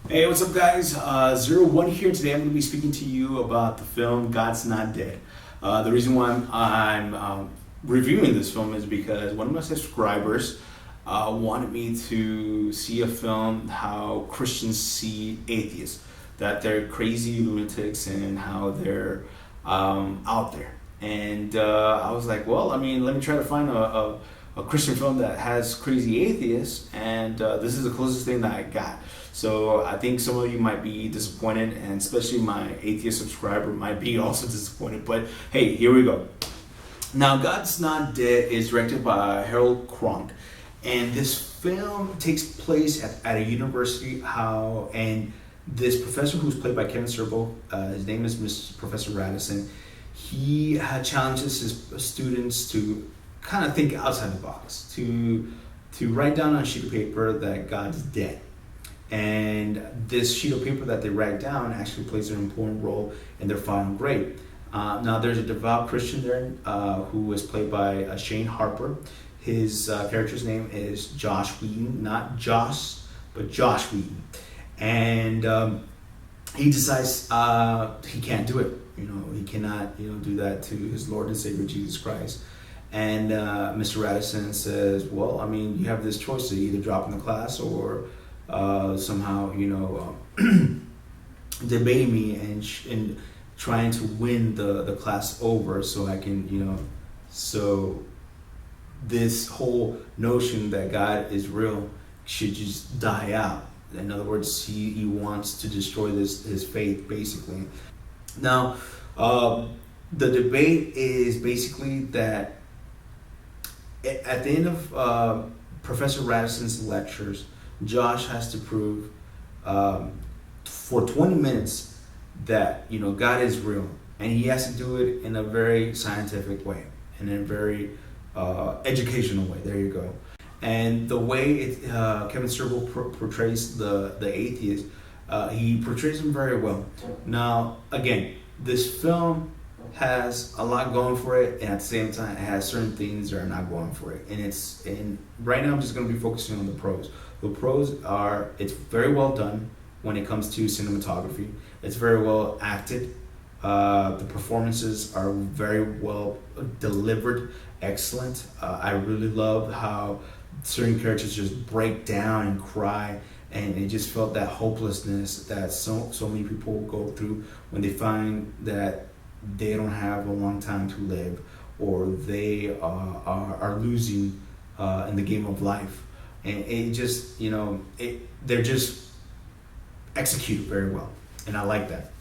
Hey, what's up, guys? 01 here. Today I'm going to be speaking to you about the film God's Not Dead. The reason why I'm reviewing this film is because one of my subscribers wanted me to see a film how Christians see atheists, that they're crazy lunatics and how they're out there. And I was like, well, I mean, let me try to find a Christian film that has crazy atheists, and this is the closest thing that I got. So I think some of you might be disappointed, and especially my atheist subscriber might be also disappointed. But hey, here we go. Now, God's Not Dead is directed by Harold Kronk, and this film takes place at a university. And this professor, who's played by Kevin Sorbo, his name is Professor Radisson. He challenges his students to kind of think outside the box, to write down on a sheet of paper that God's dead. And this sheet of paper that they write down actually plays an important role in their final grade. Now, there's a devout Christian there who is played by Shane Harper. His character's name is Josh Wheaton, not Josh, but Josh Wheaton. And he decides he can't do it. He cannot, do that to his Lord and Savior Jesus Christ. And Mr. Radisson says, well, I mean, you have this choice to either drop in the class or somehow, debating me and trying to win the class over so I can, so this whole notion that God is real should just die out. In other words, he wants to destroy his faith, basically. Now, the debate is basically that at the end of Professor Radisson's lectures, Josh has to prove for 20 minutes that God is real, and he has to do it in a very scientific way, and in a very educational way. There you go. And the way Kevin Sorbo portrays the atheist, he portrays him very well. Now, again, this film has a lot going for it, and at the same time, it has certain things that are not going for it. And right now, I'm just going to be focusing on the pros. The pros are it's very well done when it comes to cinematography. It's very well acted. The performances are very well delivered, excellent. I really love how certain characters just break down and cry, and it just felt that hopelessness that so many people go through when they find that they don't have a long time to live, or they are losing in the game of life. And it just, they're just executed very well, and I like that.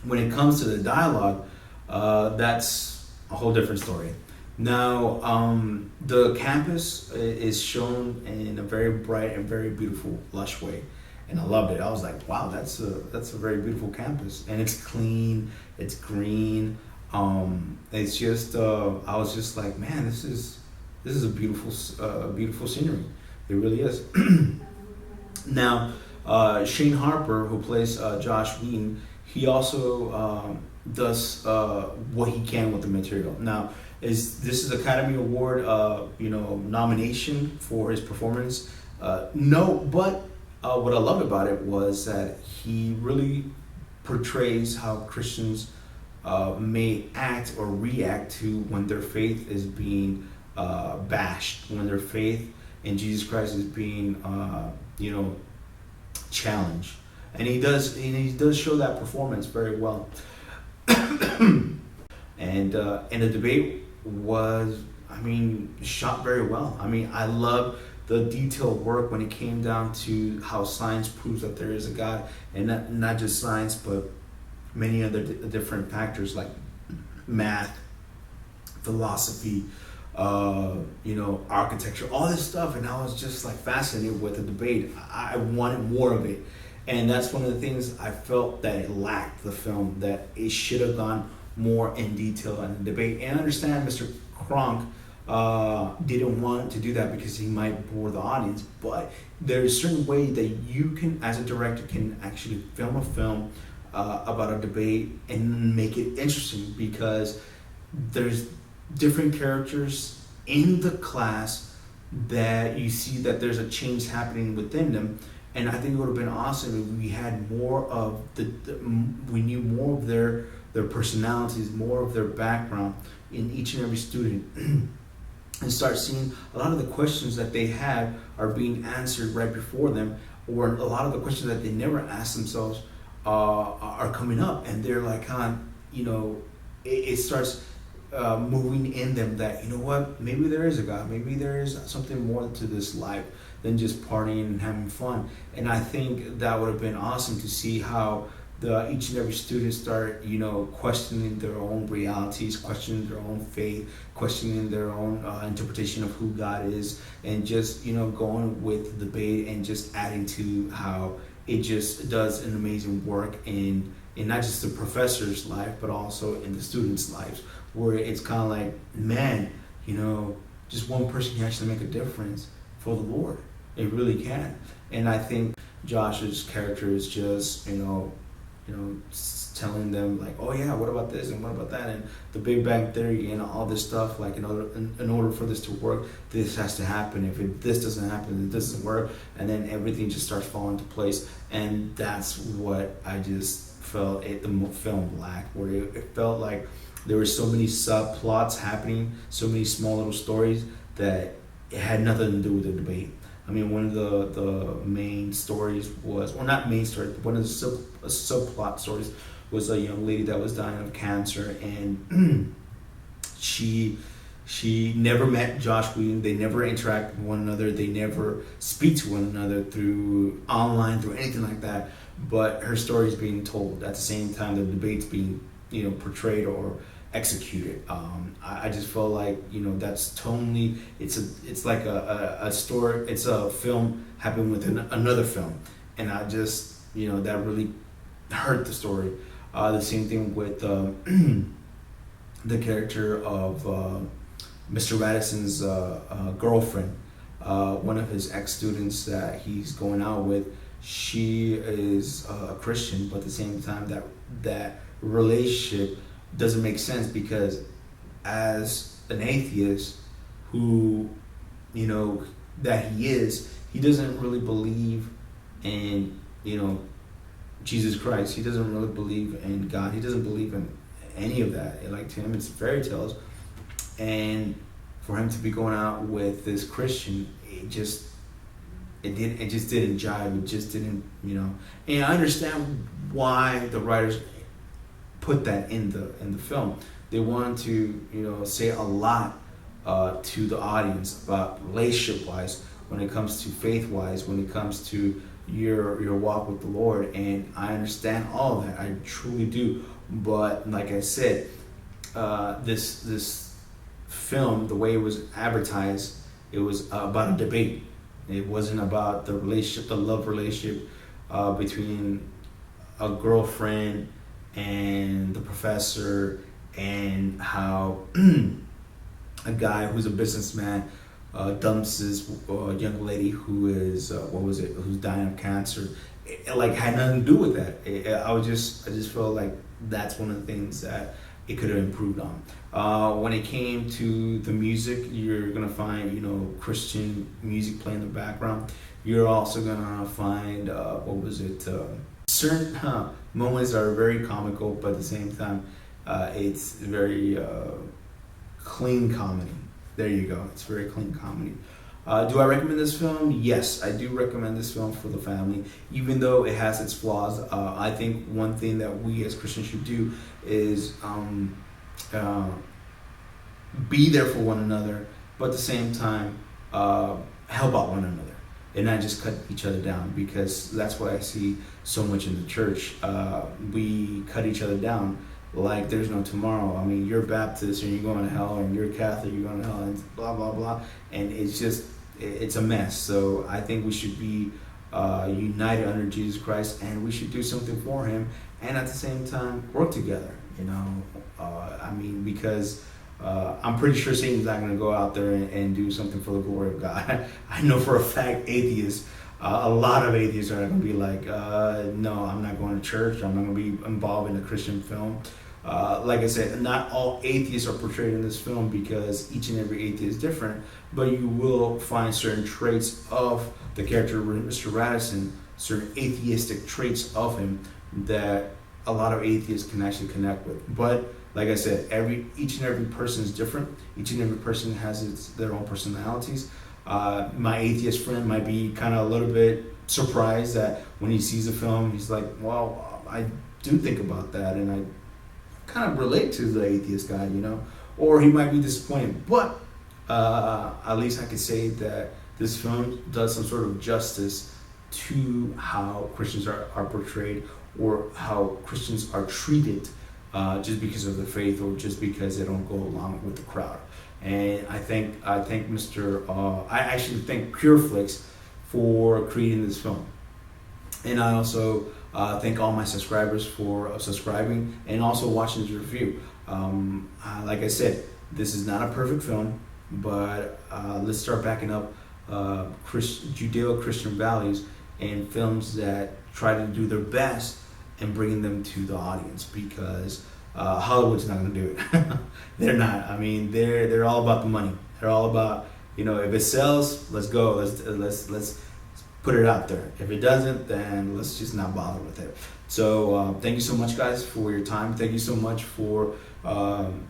When it comes to the dialogue, that's a whole different story. Now, the campus is shown in a very bright and very beautiful, lush way, and I loved it. I was like, wow, that's a very beautiful campus, and it's clean, it's green. It's just I was just like, man, this is a beautiful scenery. It really is. Now, Shane Harper, who plays Josh Wheaton, he also does what he can with the material. Now, this is Academy Award nomination for his performance? No, but what I loved about it was that he really portrays how Christians may act or react to when their faith is being bashed, when their faith in Jesus Christ is being challenged. And he does show that performance very well. And the debate was, shot very well. I love the detailed work when it came down to how science proves that there is a God, and not just science, but many other different factors like math, philosophy, architecture, all this stuff. And I was just like fascinated with the debate. I wanted more of it. And that's one of the things I felt that it lacked, the film, that it should have gone more in detail in the debate. And I understand Mr. Kronk didn't want to do that because he might bore the audience, but there's a certain way that you can, as a director, can actually film a film about a debate and make it interesting, because there's different characters in the class that you see that there's a change happening within them, And I think it would have been awesome if we had more of we knew more of their personalities, more of their background in each and every student. And start seeing a lot of the questions that they have are being answered right before them, or a lot of the questions that they never asked themselves are coming up, and they're like, it starts moving in them that, you know what, maybe there is a God, maybe there is something more to this life than just partying and having fun. And I think that would have been awesome to see how each and every student start, questioning their own realities, questioning their own faith, questioning their own interpretation of who God is, and just, going with the debate and just adding to how it just does an amazing work in not just the professor's life, but also in the students' lives, where it's kind of like, man, just one person can actually make a difference for the Lord. It really can. And I think Josh's character is just, telling them like, oh yeah, what about this and what about that, and the Big Bang Theory and all this stuff. Like, in order for this to work, this has to happen. If this doesn't happen, it doesn't work, and then everything just starts falling into place. And that's what I just felt the film lacked, where it felt like there were so many subplots happening, so many small little stories that it had nothing to do with the debate. I mean, one of the main stories was, or not main story, one of the subplot stories was a young lady that was dying of cancer, and she never met Josh Wheaton. They never interact with one another. They never speak to one another through online, through anything like that. But her story is being told at the same time the debate's being, portrayed or executed. I just felt like, that's totally, it's like a story, it's a film happening within another film, and I just, that really hurt the story. The same thing with the character of Mr. Radisson's girlfriend, one of his ex-students that he's going out with. She is a Christian, but at the same time that relationship doesn't make sense, because as an atheist who, that he doesn't really believe in, Jesus Christ. He doesn't really believe in God. He doesn't believe in any of that. Like, to him, it's fairy tales. And for him to be going out with this Christian, it just didn't jive. It just didn't, And I understand why the writers put that in the film. They wanted to, say a lot to the audience about relationship-wise, when it comes to faith-wise, when it comes to your walk with the Lord. And I understand all of that. I truly do. But like I said, this film, the way it was advertised, it was about a debate. It wasn't about the relationship, the love relationship between a girlfriend and the professor, and how a guy who's a businessman dumps this young lady who is who's dying of cancer. It had nothing to do with that. I just felt like that's one of the things that it could have improved on. When it came to the music, you're gonna find Christian music playing in the background. You're also gonna find certain moments are very comical, but at the same time, it's very clean comedy. There you go. It's very clean comedy. Do I recommend this film? Yes, I do recommend this film for the family, even though it has its flaws. I think one thing that we as Christians should do is be there for one another, but at the same time, help out one another, and not just cut each other down, because that's what I see so much in the church. We cut each other down like there's no tomorrow. I mean, you're Baptist and you're going to hell, and you're Catholic, you're going to hell, and blah, blah, blah. And it's a mess. So I think we should be united under Jesus Christ, and we should do something for him, and at the same time work together, because I'm pretty sure Satan's not going to go out there and do something for the glory of God. I know for a fact atheists, a lot of atheists are going to be like, no, I'm not going to church. I'm not going to be involved in a Christian film. Like I said, not all atheists are portrayed in this film, because each and every atheist is different, but you will find certain traits of the character of Mr. Radisson certain atheistic traits of him that a lot of atheists can actually connect with. But like I said, each and every person is different. Each and every person has their own personalities. My atheist friend might be kind of a little bit surprised that when he sees a film, he's like, well, I do think about that, and I kind of relate to the atheist guy, you know? Or he might be disappointed. But at least I could say that this film does some sort of justice to how Christians are portrayed, or how Christians are treated just because of their faith, or just because they don't go along with the crowd. And I thank I actually thank PureFlix for creating this film. And I also thank all my subscribers for subscribing and also watching this review. Like I said, this is not a perfect film, but let's start backing up Judeo-Christian values and films that try to do their best and bringing them to the audience, because Hollywood's not going to do it. They're not. I mean, they're all about the money. They're all about, you know, if it sells, let's go. Let's put it out there. If it doesn't, then let's just not bother with it. So thank you so much, guys, for your time. Thank you so much for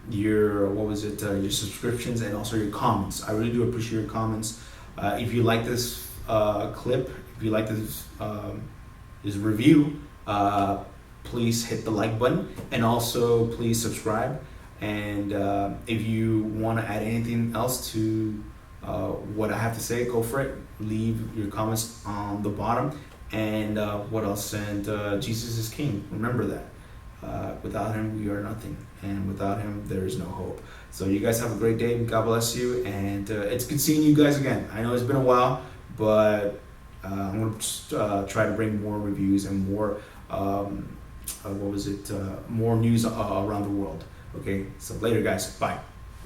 your your subscriptions and also your comments. I really do appreciate your comments. If you like this clip, if you like this review, please hit the like button, and also please subscribe. And if you want to add anything else to what I have to say, go for it. Leave your comments on the bottom. And what else? And Jesus is King. Remember that. Without him, we are nothing. And without him, there is no hope. So you guys have a great day. God bless you. And it's good seeing you guys again. I know it's been a while, but I'm going to try to bring more reviews and more, more news around the world. Okay, so later, guys. Bye.